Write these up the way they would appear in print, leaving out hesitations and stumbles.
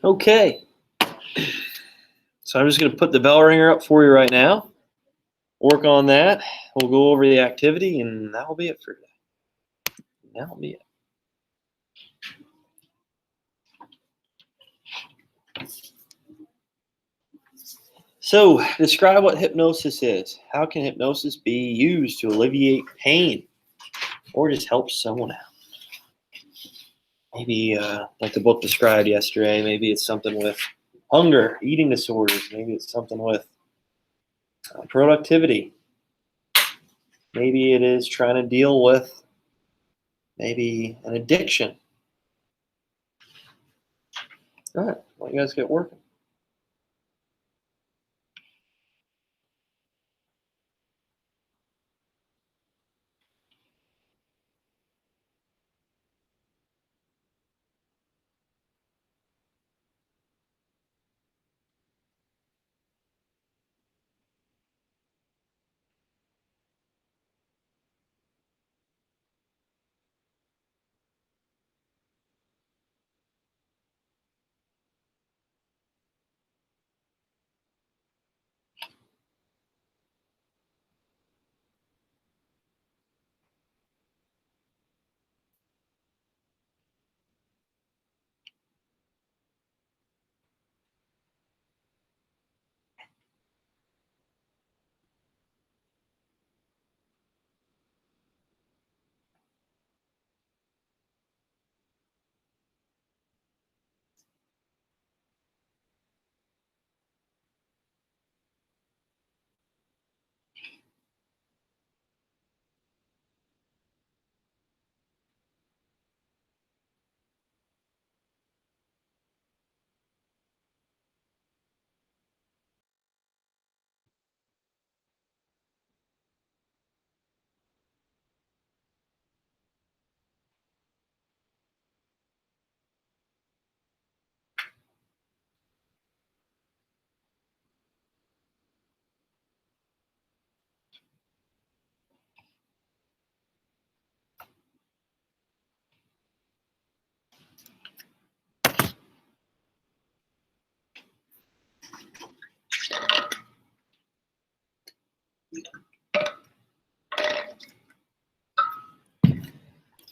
Okay. So I'm just going to put the bell ringer up for you right now. Work on that. We'll go over the activity, and that will be it for today. That will be it. So, describe what hypnosis is. How can hypnosis be used to alleviate pain or just help someone out? Maybe, like the book described yesterday, maybe it's something with hunger, eating disorders. Maybe it's something with productivity. Maybe it is trying to deal with maybe an addiction. All right, well, you guys get working.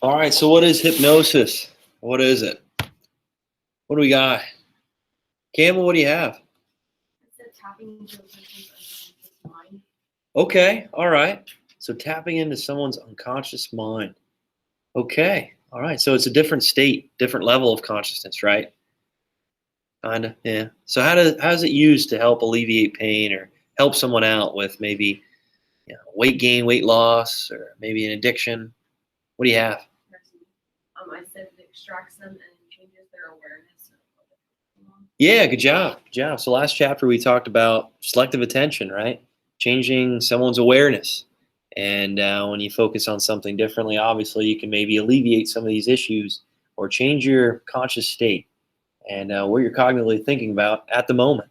All right, so what is hypnosis? What is it? What do we got? Campbell, what do you have? It's tapping into a person's unconscious mind. Okay, all right. So tapping into someone's unconscious mind. Okay, all right. So it's a different state, different level of consciousness, right? Kinda, yeah. So how's it used to help alleviate pain or help someone out with maybe weight gain, weight loss, or maybe an addiction? What do you have? I said it extracts them and changes their awareness. Yeah, good job. Good job. So last chapter we talked about selective attention, right? Changing someone's awareness. And when you focus on something differently, obviously you can maybe alleviate some of these issues or change your conscious state and what you're cognitively thinking about at the moment.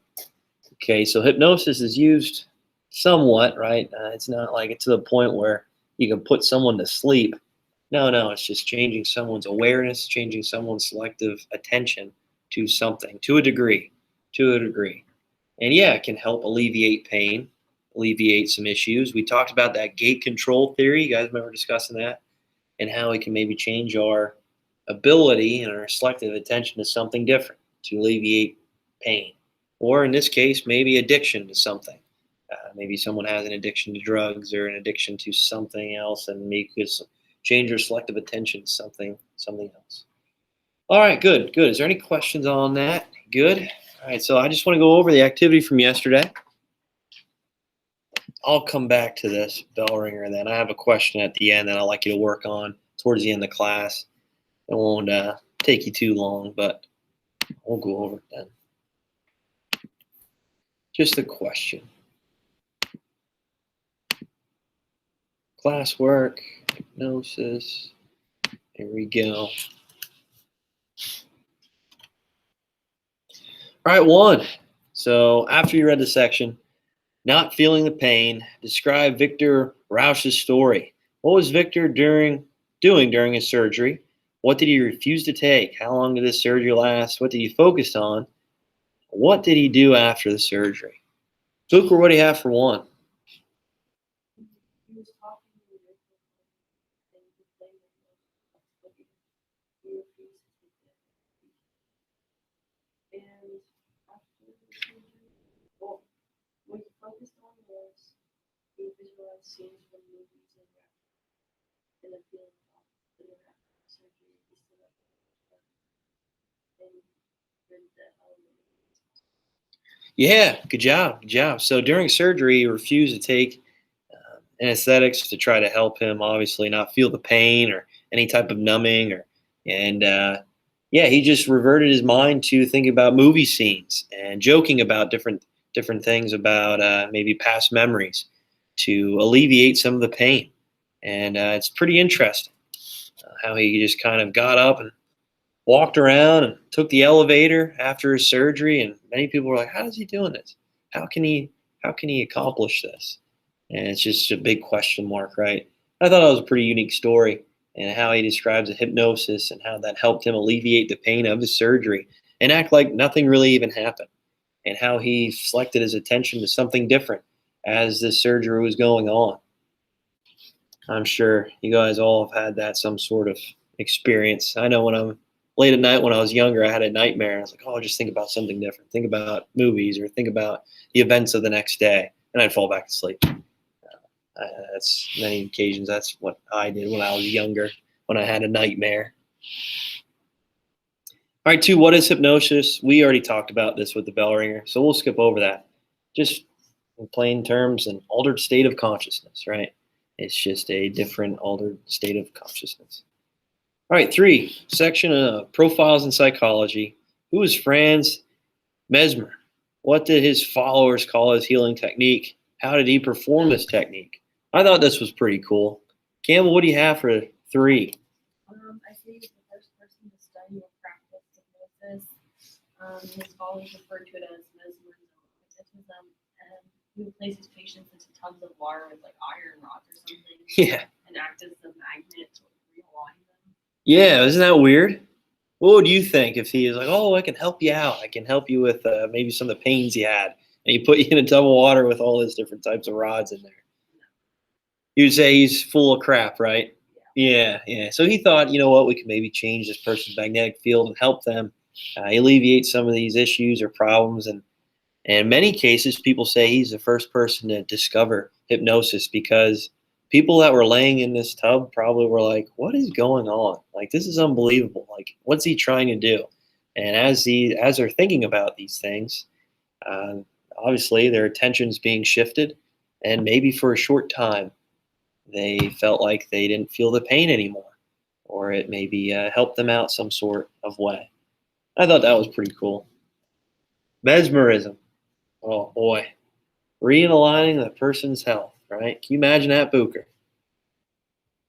Okay, so hypnosis is used somewhat, right? It's not like it's to the point where you can put someone to sleep. No, it's just changing someone's awareness, changing someone's selective attention to something, to a degree. And yeah, it can help alleviate pain, alleviate some issues. We talked about that gate control theory. You guys remember discussing that? And how it can maybe change our ability and our selective attention to something different to alleviate pain. Or in this case, maybe addiction to something. Maybe someone has an addiction to drugs or an addiction to something else, and maybe change your selective attention to something else. All right, good. Is there any questions on that? Good. All right, so I just want to go over the activity from yesterday. I'll come back to this bell ringer, and then I have a question at the end that I'd like you to work on towards the end of the class. It won't take you too long, but we'll go over it then. Just a question. Classwork, hypnosis. Here we go. All right, 1. So after you read the section, not feeling the pain, describe Victor Rausch's story. What was Victor doing during his surgery? What did he refuse to take? How long did this surgery last? What did he focus on? What did he do after the surgery? Booker, what do you have for one? He was talking to me and he played with he refused to take it. And after the surgery, well, what he focused on was he visualized scenes from movies and the feeling of the after surgery. He stood up and read the element. Yeah, good job, good job. So during surgery, he refused to take anesthetics to try to help him, obviously, not feel the pain or any type of numbing, and yeah, he just reverted his mind to thinking about movie scenes and joking about different things about maybe past memories to alleviate some of the pain. And it's pretty interesting how he just kind of got up and walked around and took the elevator after his surgery. And many people were like, how is he doing this? how can he how can he accomplish this? And it's just a big question mark, right? I thought it was a pretty unique story, and how he describes the hypnosis and how that helped him alleviate the pain of his surgery and act like nothing really even happened, and how he selected his attention to something different as this surgery was going on. I'm sure you guys all have had that some sort of experience. I know when I'm late at night when I was younger, I had a nightmare. I was like, oh, just think about something different. Think about movies or think about the events of the next day. And I'd fall back asleep. That's many occasions. That's what I did when I was younger, when I had a nightmare. All right, two, what is hypnosis? We already talked about this with the bell ringer, so we'll skip over that. Just in plain terms, an altered state of consciousness, right? It's just a different altered state of consciousness. All right, three, section of profiles in psychology. Who is Franz Mesmer? What did his followers call his healing technique? How did he perform this technique? I thought this was pretty cool. Campbell, what do you have for three? I see he's the first person to study or practice hypnosis. His followers refer to it as mesmerism, hypnotism, and he would place his patients into tubs of water with like iron rods or something Yeah. and act as the magnet to realign them. Yeah, isn't that weird? What would you think if he was like, oh, I can help you out. I can help you with maybe some of the pains you had. And he put you in a tub of water with all those different types of rods in there. You'd say he's full of crap, right? Yeah, yeah. So he thought, you know what, we could maybe change this person's magnetic field and help them alleviate some of these issues or problems. And in many cases, people say he's the first person to discover hypnosis because people that were laying in this tub probably were like, what is going on? Like, this is unbelievable. Like, what's he trying to do? And as they're thinking about these things, uh, obviously their attention's being shifted, and maybe for a short time, they felt like they didn't feel the pain anymore, or it maybe helped them out some sort of way. I thought that was pretty cool. Mesmerism. Oh boy, realigning the person's health, right? Can you imagine that, Booker?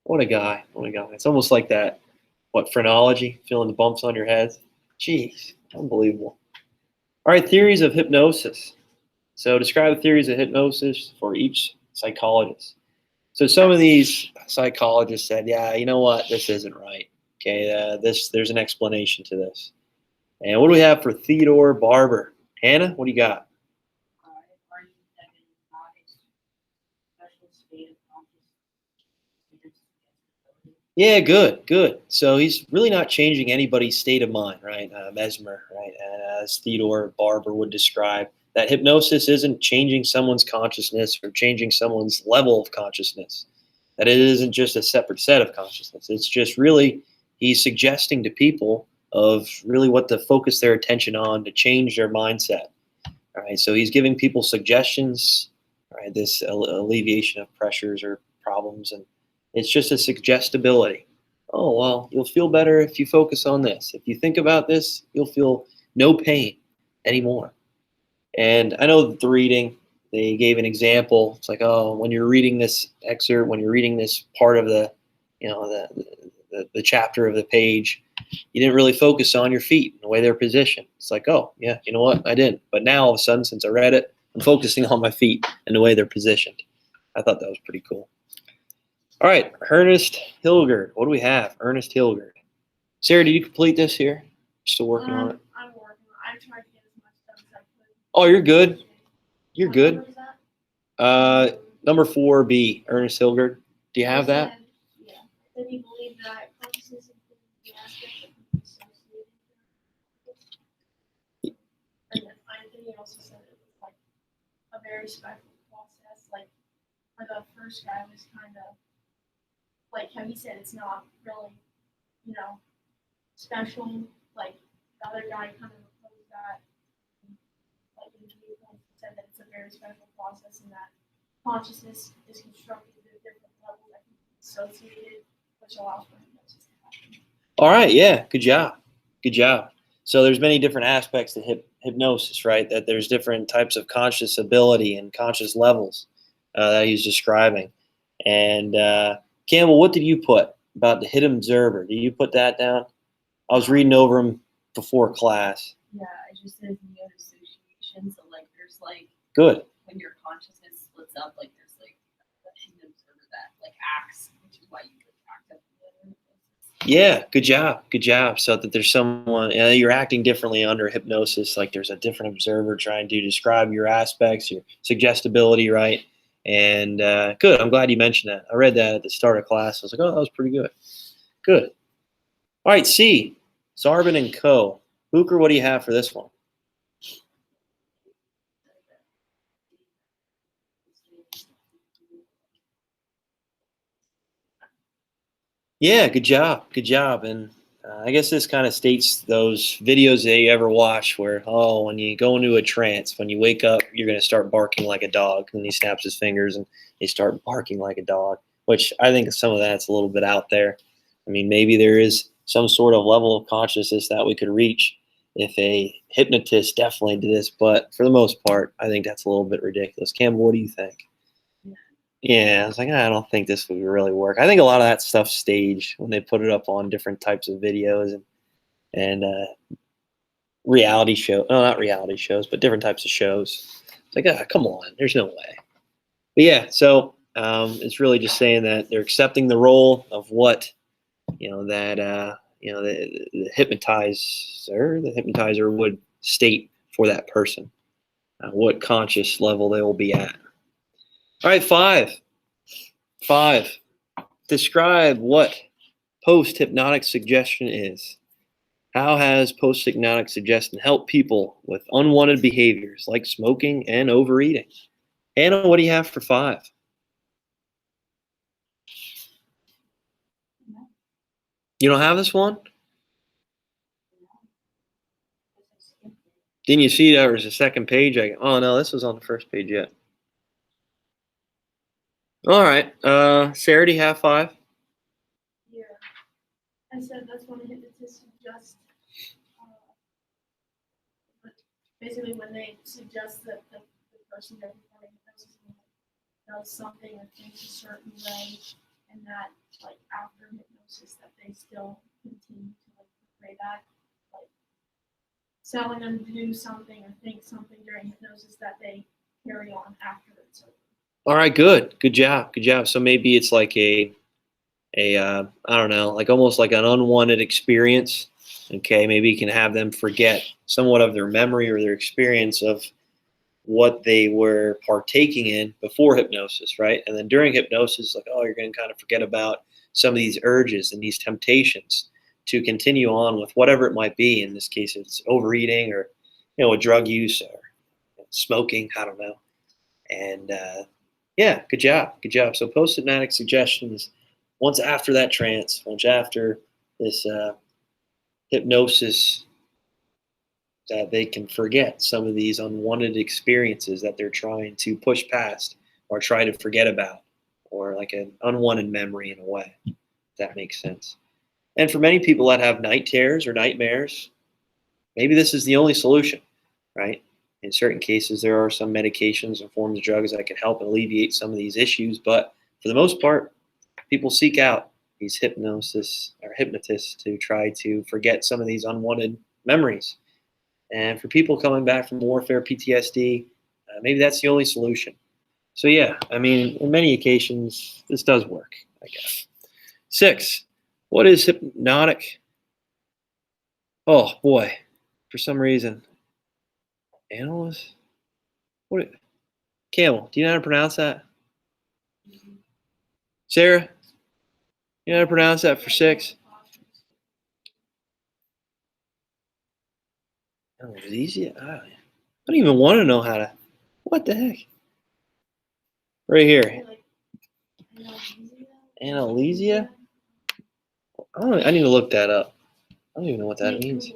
What a guy. What a guy. It's almost like that, what, phrenology, feeling the bumps on your head. Jeez, unbelievable. All right, theories of hypnosis. So describe the theories of hypnosis for each psychologist. So some of these psychologists said, yeah, you know what, this isn't right. Okay, there's an explanation to this. And what do we have for Theodore Barber? Hannah, what do you got? I argue that it is not a special state of consciousness. Yeah, good, good. So he's really not changing anybody's state of mind, right? Mesmer, right? And as Theodore Barber would describe, that hypnosis isn't changing someone's consciousness or changing someone's level of consciousness. That it isn't just a separate set of consciousness. It's just really he's suggesting to people of really what to focus their attention on to change their mindset. All right, so he's giving people suggestions, right? This alleviation of pressures or problems, and it's just a suggestibility. Oh, well, you'll feel better if you focus on this. If you think about this, you'll feel no pain anymore. And I know that the reading, they gave an example. It's like, oh, when you're reading this excerpt, when you're reading this part of the, the chapter of the page, you didn't really focus on your feet and the way they're positioned. It's like, oh, yeah, you know what? I didn't. But now all of a sudden, since I read it, I'm focusing on my feet and the way they're positioned. I thought that was pretty cool. All right, Ernest Hillard. What do we have? Ernest Hillard. Sarah, did you complete this here? Still working on it? I'm working. I tried to get as much done as I Oh, you're good. You're What good. number is that? Number 4B, Ernest Hillard. Do you have that? Yeah. Then you believe that consciousness is the aspect that can be associated. And then Anthony also said it was like a very special process. Like for the first guy was kind of like how he said it's not really, special. Like the other guy kind of opposed that. Like in viewpoints, he said that it's a very special process and that consciousness is constructed at different levels that can be associated, which allows for hypnosis to happen. All right. Yeah. Good job. Good job. So there's many different aspects to hypnosis, right? That there's different types of conscious ability and conscious levels that he's describing. And Campbell, what did you put about the hidden observer? Did you put that down? I was reading over them before class. Yeah, I just said neo association. So like there's like Good. when your consciousness splits up, like there's like a hidden observer that like acts, which is why you would act up. Yeah, good job. Good job. So that there's someone, you're acting differently under hypnosis. Like there's a different observer trying to describe your aspects, your suggestibility, right? And good. I'm glad you mentioned that. I read that at the start of class. I was like, oh, that was pretty good. Good. All right, C. Zarbin and Co. Hooker, what do you have for this one? Yeah, good job. Good job. And I guess this kind of states those videos that you ever watch where, oh, when you go into a trance, when you wake up, you're going to start barking like a dog. And he snaps his fingers and they start barking like a dog, which I think some of that's a little bit out there. I mean, maybe there is some sort of level of consciousness that we could reach if a hypnotist definitely did this. But for the most part, I think that's a little bit ridiculous. Campbell, what do you think? Yeah, I was like, I don't think this would really work. I think a lot of that stuff's staged when they put it up on different types of videos and reality show. No, not reality shows, but different types of shows. It's like, come on, there's no way. But yeah, so it's really just saying that they're accepting the role of what the hypnotizer would state for that person, what conscious level they will be at. All right, 5. Describe what post-hypnotic suggestion is. How has post-hypnotic suggestion helped people with unwanted behaviors like smoking and overeating? Hannah, what do you have for 5? You don't have this one? Didn't you see there was a second page? Oh, no, this was on the first page yet. All right. Sarah, do you have 5? Yeah. I said that's when a hypnotist suggests, basically when they suggest that the person that performing hypnosis does something or thinks a certain way, and that like after hypnosis that they still continue to like portray that, like telling them to do something or think something during hypnosis that they carry on after it's over. All right, good job. So maybe it's like a I don't know, like almost like an unwanted experience. Okay, maybe you can have them forget somewhat of their memory or their experience of what they were partaking in before hypnosis, right? And then during hypnosis, like, oh, you're going to kind of forget about some of these urges and these temptations to continue on with whatever it might be. In this case, it's overeating or, a drug use or smoking. I don't know. And yeah, good job. So post-hypnotic suggestions, once after that trance, once after this hypnosis, that they can forget some of these unwanted experiences that they're trying to push past or try to forget about, or like an unwanted memory in a way, if that makes sense. And for many people that have night terrors or nightmares, maybe this is the only solution, right? In certain cases, there are some medications and forms of drugs that can help alleviate some of these issues, but for the most part, people seek out these hypnosis or hypnotists to try to forget some of these unwanted memories. And for people coming back from warfare, PTSD, maybe that's the only solution. So yeah, I mean, in many occasions, this does work, I guess. 6, what is hypnotic? Oh boy, for some reason, analyst? What? Camel. Do you know how to pronounce that? Sarah, you know how to pronounce that for 6? Oh, it's easy. I don't even want to know how to. What the heck? Right here. Analgesia? I need to look that up. I don't even know what that means.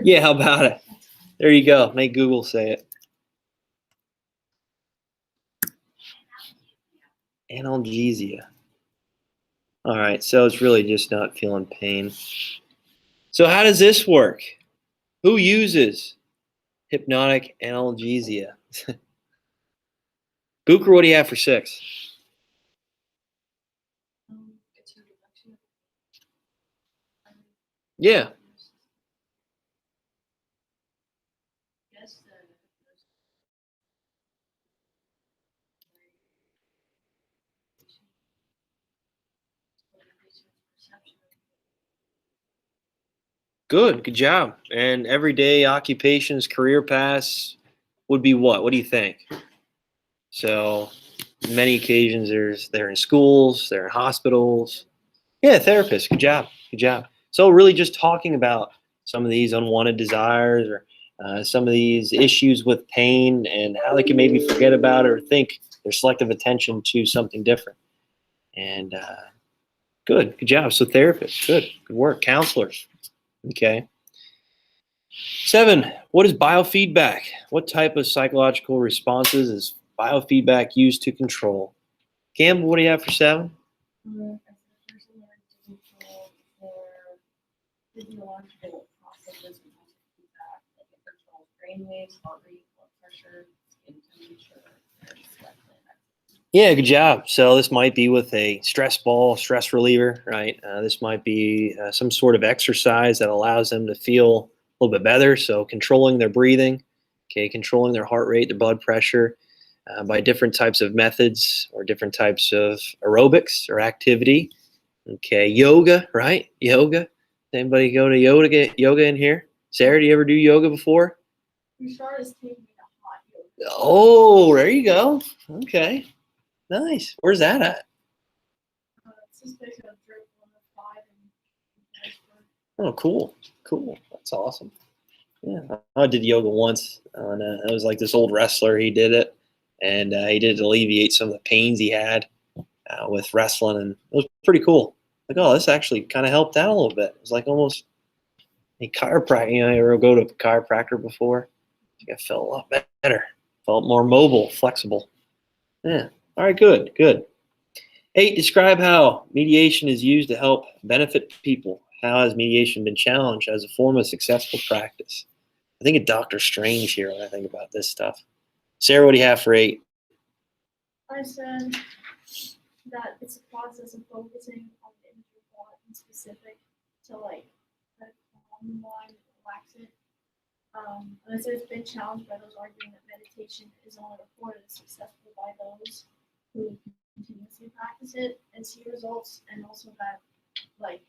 Yeah, how about it? There you go. Make Google say it. Analgesia. All right, so it's really just not feeling pain. So how does this work? Who uses hypnotic analgesia? Booker, what do you have for 6? Yeah. Good job. And everyday occupations, career paths would be what? What do you think? So, many occasions they're in schools, they're in hospitals. Yeah, therapists. Good job. Good job. So, really, just talking about some of these unwanted desires or some of these issues with pain and how they can maybe forget about it or think their selective attention to something different. And good job. So, therapists, good work. Counselors, okay. 7, what is biofeedback? What type of psychological responses is biofeedback used to control? Campbell, what do you have for 7? As the person learns to control their physiological processes because of feedback, like it controls brain waves, heart rate, blood pressure, skin temperature, and sweat gland. Yeah, good job. So this might be with a stress ball, stress reliever, right? This might be some sort of exercise that allows them to feel a little bit better. So controlling their breathing, okay, controlling their heart rate, their blood pressure by different types of methods or different types of aerobics or activity. Okay, yoga, right? Yoga. Anybody go to yoga in here? Sarah, do you ever do yoga before? Bouchard is taking me to hot yoga. Oh, there you go. Okay, nice. Where's that at? It's just based on drip 105 and Oh, cool. That's awesome. Yeah, I did yoga once. And, it was like this old wrestler. He did it, and he did it to alleviate some of the pains he had with wrestling, and it was pretty cool. Like, oh, this actually kind of helped out a little bit. It was like almost a chiropractor. You know, you ever go to a chiropractor before? I think I felt a lot better. Felt more mobile, flexible. Yeah. All right. Good. 8, describe how mediation is used to help benefit people. How has mediation been challenged as a form of successful practice? I think of Doctor Strange here when I think about this stuff. Sarah, what do you have for 8? I said that it's a process of focusing on the individual thought in specific to like kind of calm the mind and relax it. And I said it's been challenged by those arguing that meditation is only reported as successful by those who continuously practice it and see results, and also that like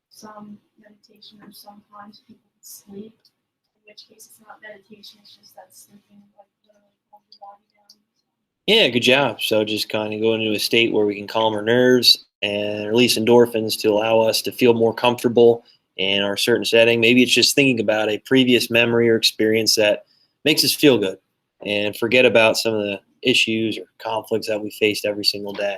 some meditation or sometimes people can sleep, in which case it's not meditation, it's just that sleeping like literally calms the body down. Yeah, good job. So just kind of go into a state where we can calm our nerves and release endorphins to allow us to feel more comfortable in our certain setting. Maybe it's just thinking about a previous memory or experience that makes us feel good and forget about some of the issues or conflicts that we faced every single day.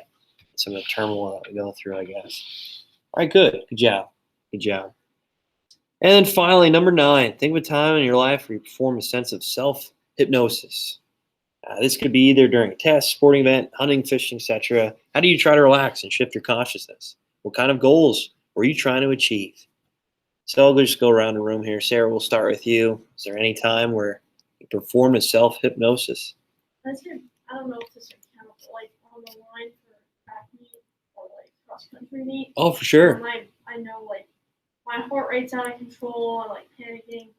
Some of the turmoil that we go through, I guess. All right, good job. And then finally, number 9, think of a time in your life where you perform a sense of self-hypnosis. This could be either during a test, sporting event, hunting, fishing, etc. How do you try to relax and shift your consciousness? What kind of goals were you trying to achieve? So I'll just go around the room here. Sarah, we'll start with you. Is there any time where you perform a self-hypnosis? That's good. I don't know if this would count, but like on the line for track meet or like cross country meet. Oh, for sure. I know like my heart rate's out of control. I'm like panicking.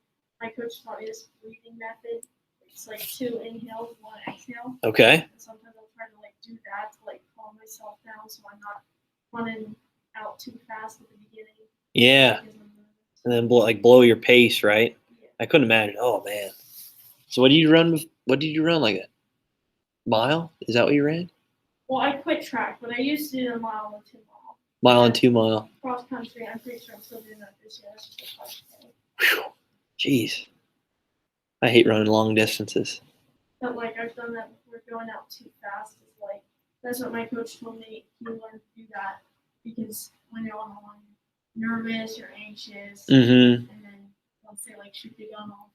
My coach taught me this breathing method. It's like 2 inhales, 1 exhale. Okay. And sometimes I'll try to like do that to like calm myself down so I'm not running out too fast at the beginning. Yeah. Because I'm nervous. And then blow your pace, right? Yeah. I couldn't imagine. Oh, man. So what did you run? What did you run, like a mile? Is that what you ran? Well, I quit track, but I used to do a mile and 2 mile. Mile and 2 mile. Cross country, I'm pretty sure I'm still doing that this year. That's just a 5K. Whew. Jeez. I hate running long distances. But like I've done that before, going out too fast is like that's what my coach told me. You learn to do that because when you're on the line, you're nervous, you're anxious, Mm-hmm. and then once they like shoot the gun off,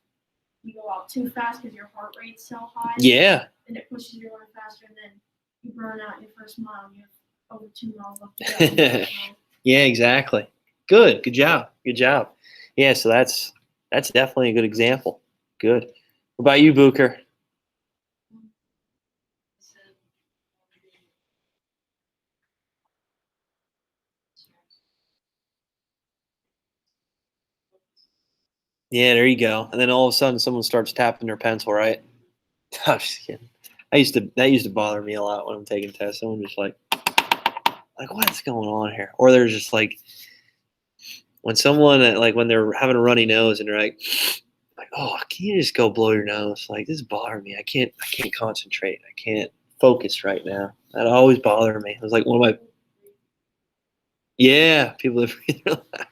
you go out too fast because your heart rate's so high. Yeah. And it pushes you to run faster, and then you burn out your first mile. And you have over 2 miles left to go. So, Yeah, exactly. Good job. Good job. Yeah, so that's definitely a good example. Good. What about you, Booker? Yeah, there you go. And then all of a sudden someone starts tapping their pencil, right? I'm just kidding. That used to bother me a lot when I'm taking tests. Someone just like what's going on here? Or there's just like when someone like when they're having a runny nose and they're like, oh, can you just go blow your nose? Like, this is bothering me. I can't concentrate. I can't focus right now. That always bothered me. It was like one of my people that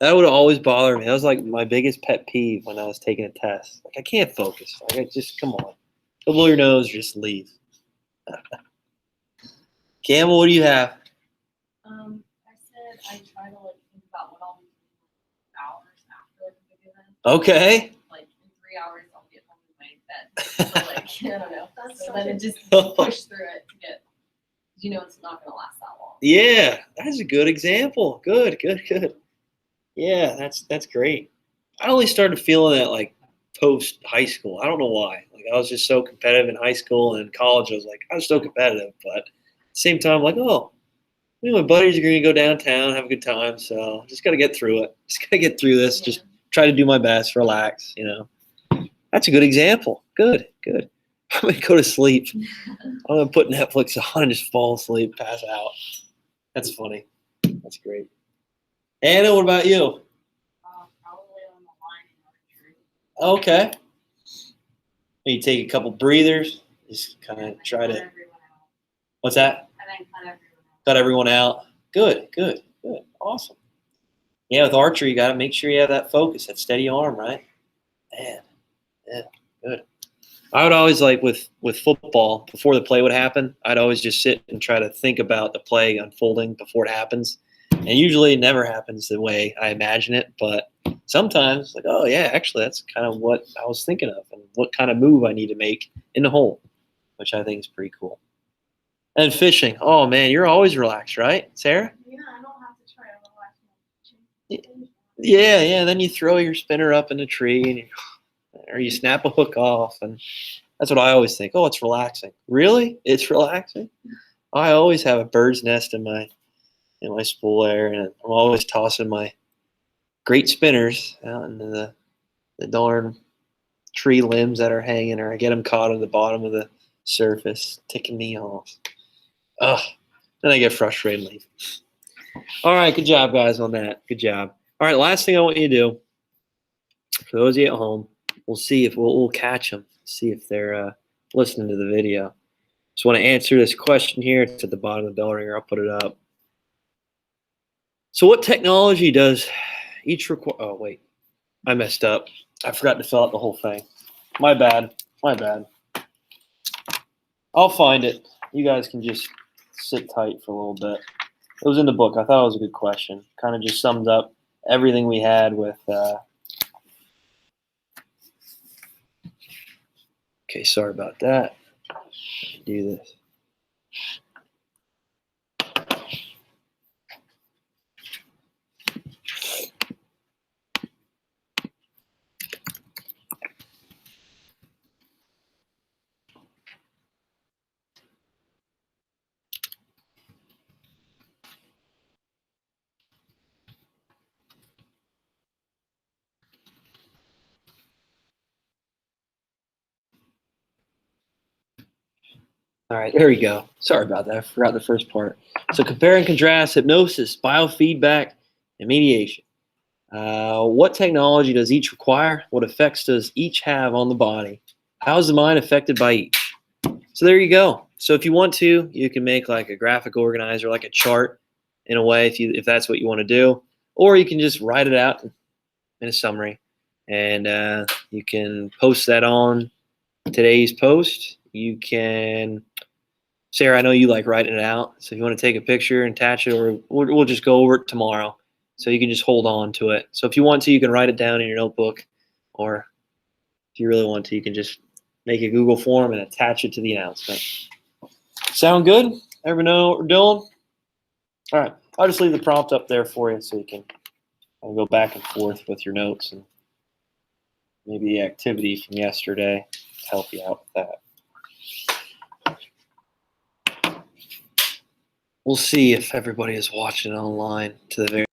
that would always bother me. That was like my biggest pet peeve when I was taking a test. Like, I can't focus. Like, I just come on, go blow your nose, just leave. Campbell, what do you have? I said I try to like think about what I'll be doing hours after like a big event. Okay. Like in 3 hours I'll get home in my bed. So like I don't know. That's So such then a- just push through it to get it's not gonna last that long. Yeah, that's a good example. Good. Yeah, that's great. I only started feeling that like post high school. I don't know why. Like I was just so competitive in high school and in college. I was like, I was still competitive, but at the same time, like, oh, me and my buddies are going to go downtown, have a good time. So just got to get through it. Just got to get through this. Yeah. Just try to do my best, relax. That's a good example. Good. I'm going to go to sleep. I'm going to put Netflix on and just fall asleep, pass out. That's funny. That's great. Anna, what about you? Probably on the line in archery. Okay. You take a couple breathers. Just kind of try Cut to. everyone out. What's that? And then cut everyone out. Cut everyone out. Good. Awesome. Yeah, with archery, you got to make sure you have that focus, that steady arm, right? Man, yeah, good. I would always like with football, before the play would happen, I'd always just sit and try to think about the play unfolding before it happens. And usually it never happens the way I imagine it, but sometimes like, oh yeah, actually that's kind of what I was thinking of and what kind of move I need to make in the hole, which I think is pretty cool. And fishing. Oh man, you're always relaxed, right, Sarah? Yeah, I don't have to try to relax my Yeah. Then you throw your spinner up in a tree, or you snap a hook off, and that's what I always think. Oh, it's relaxing. Really? It's relaxing? I always have a bird's nest in my spool there, and I'm always tossing my great spinners out into the darn tree limbs that are hanging, or I get them caught at the bottom of the surface, ticking me off. Ugh. Then I get frustrated and leave. All right, good job, guys, on that. Good job. All right, last thing I want you to do, for those of you at home, we'll see if we'll catch them, see if they're listening to the video. Just want to answer this question here. It's at the bottom of the bell ringer. I'll put it up. So what technology does each require? Oh, wait. I messed up. I forgot to fill out the whole thing. My bad. I'll find it. You guys can just sit tight for a little bit. It was in the book. I thought it was a good question. Kind of just summed up everything we had with. Okay, sorry about that. Do this. All right, there we go. Sorry about that. I forgot the first part. So compare and contrast hypnosis, biofeedback, and mediation. What technology does each require? What effects does each have on the body? How is the mind affected by each? So there you go. So if you want to, you can make like a graphic organizer, like a chart in a way, if that's what you want to do, or you can just write it out in a summary, and you can post that on today's post. You can, Sarah, I know you like writing it out, so if you want to take a picture and attach it, or we'll just go over it tomorrow, so you can just hold on to it. So if you want to, you can write it down in your notebook, or if you really want to, you can just make a Google form and attach it to the announcement. Sound good? Everyone know what we're doing? All right, I'll just leave the prompt up there for you so you can go back and forth with your notes and maybe the activity from yesterday to help you out with that. We'll see if everybody is watching online to the very